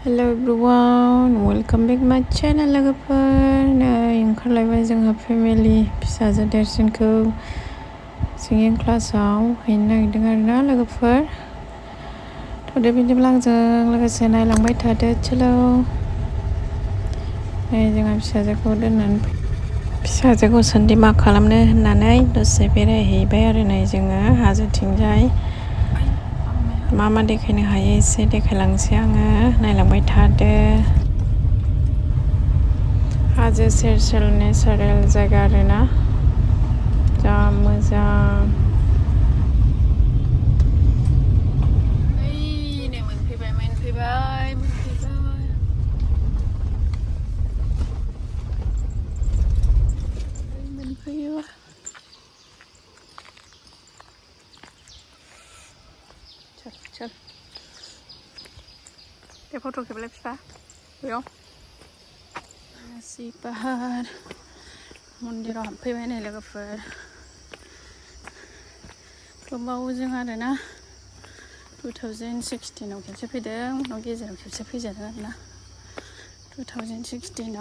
Hello everyone, welcome back my channel लोगोफोर नै ओंखारलायबाय जोंहा फेमिलि फिसाजो देरसिनखौ सिंगिं क्लासाव हैनो नागिरदों आरोना लोगोफोर थ'दो बिदिब्ला आंजों लोगोसे नायलांबाय थादो चलो नै जोंहा फिसाजोखौ दोननानै फिसाजोखौ सोन्दि मा खालामनो होननानै दसे बेरायहैबाय आरो नै जोङो हाजोथिंजाय मा मा देखायनो हायो एसे देखायलांसै आङो नायलांबाय थादो हाजो सेर सेर नेचारेल जायगा आरोना जा मोजां नै मोनफैबाय मोनफैयो चल दे फट' खेबलाय फिफा बेयाव नाइसाबदव मन्दिराव हाबफैबाय नै लोगोफोर गोबाव जों आरोना 2016 आव खेबसे फैदों उनाव गेजेराव खेबसे फैजादों आरोना 2016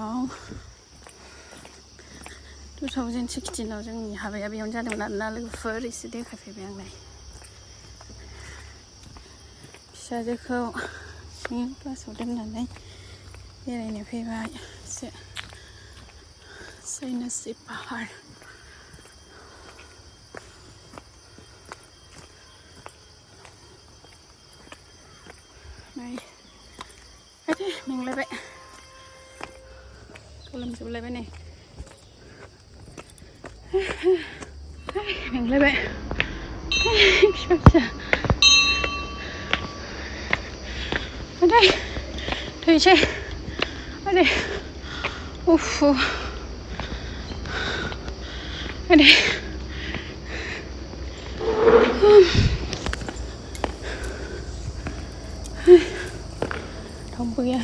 आव जोंनि हाबाया बेयावनो जादोंमोन आरोना लोगोफोर एसे देखायफैबाय आं नै फिसाजोखौ सिंगिं क्लासाव दोननानै बेरायनो फैबाय एसे नाइसाबदव पाहार नै आदे मेंलायबाय गोलोमजोबलायबाय नै मेंलायबाय फिसा फिसा आदै थैसै आदै उफ आदै रावबो गैया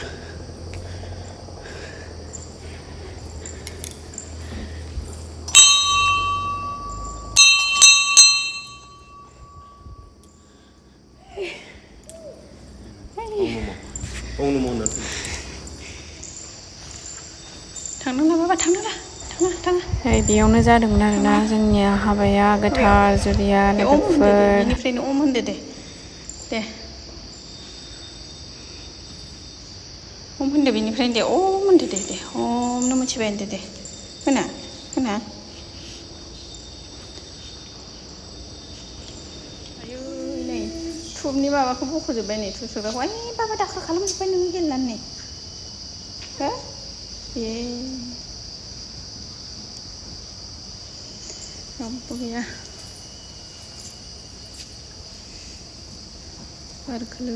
थांनो नामाबा थाङा बेयावनो जादोंमोन आरोना जोंनि हाबाया गोथार जुलिया लोगोफोर बेनिफ्रायनो होनदो दे होनदो बेनिफ्रायनो दे होनदो दे हमनो मिथिबाय होनदो दे खोना आयु नै टुबनि माबाखौ बख'जोब्बाय नै टुब सोग्राखौ ओइ बाबा दाखा खालामजोब्बाय नोङो गेलेनानै नै हो रावबो गैया बार खोलो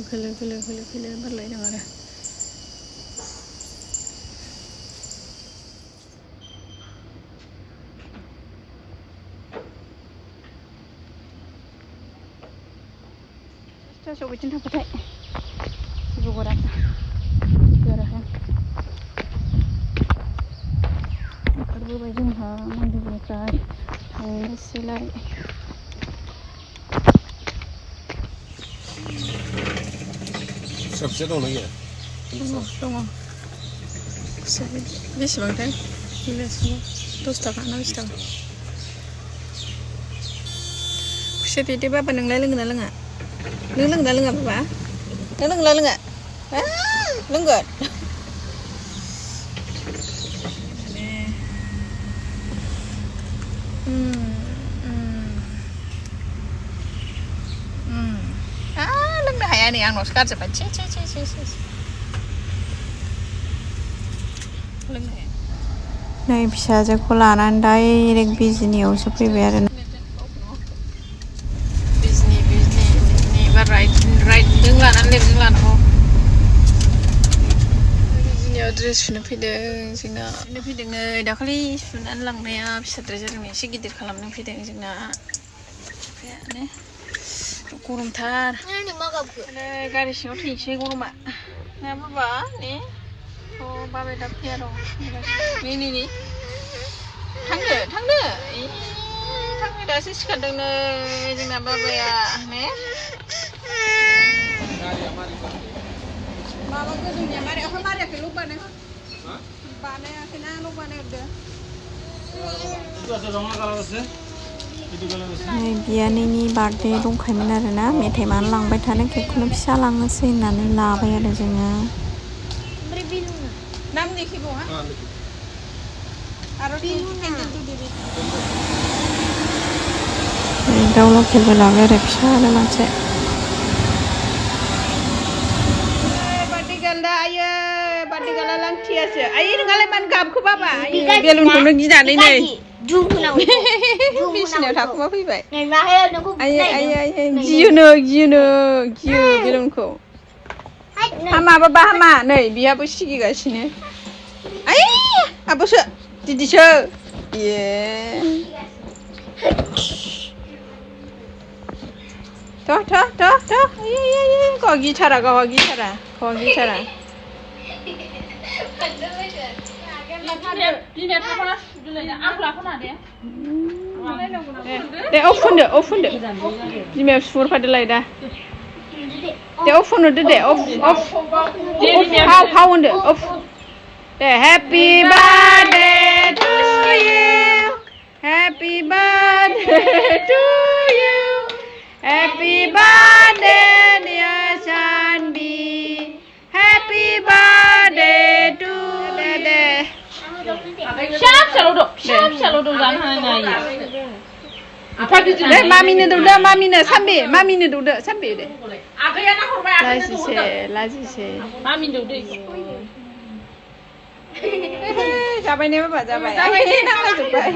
बारलायदों आरो स्टेजआव बिदिनो थांबाथाय जेबो गरा ओंखारबोबाय जोंहा मन्दिरनिफ्राय थांनोसैलाय फिसा दंना गैया? दङ बेसेबांथाय 10 थाखा ना 20 थाखा खुसेर देदो बाबा नोंलाय लोंगोना लोङा नों लोंगोना लोङा बाबा नों लोंगोना लोङा लोंगोन लोंनो हाया नै आंनावसो गारजोब्बाय नै फिसाजोखौ लानानै डाइरेक्ट बिजनियावसो फैबाय आरो बिजनि बा राइटजों लानानै लेफ्टजों लानांगौ बिजनियाव ड्रेस सुनो फैदों जोंना नै दाखालि सुनानै लांनाया फिसाद्राय जादों एसे गिदिर खालामनो फैदों जोंना बिफायानो गरमथार गारि सिङाव थैनोसै गरमा ना बाबा ने बाबाय दा फैया दं नै थांदो दासो सिखारदों नै जोंना बाबाया ने माबा गोजौनिया मारै अखा मारियाखै लुक बानाय बानायाखै ना लुक बानायहरदो बियानैनि बार्थडे दंखायोमोन आरोना मेथाइ मानो लांबाय थानो केकखौनो फिसा लांनोसै होननानै लाबाय आरो जोङो नाम लिखिबाव हा आरो दाउ लकेलबो लाबाय आरो फिसानो मोनसे बार्थडे गाला आयो बार्थडे गाला लांथियासो आयै नोंहालाय मानो गाबखो बाबा बेलुनखौनो गिनानै नै बिसिनायाव थाखुमा फैबाय आयै आयै आयै गियो बेलुनखौ हामा बाबा हामा नै बिहाबो सिगिगासिनो आयै आबोसो दिदिसो ए गावहा गिटारा दे अफ होनदो बिमायाव सुहरफादोलाय दा दे अफ होनहरदो दे अफ हाव होनदो अफ दे happy birthday to you happy birthday to you happy birthday dear Sanbi happy birthday to दे फिसा दं जानो हानाय दे मामिनो दौदो मामिनो दौदो सानबे दे लाजिसे मामिनो दौदो जाबाय ने बाबा जाबाय नांलाजोब्बाय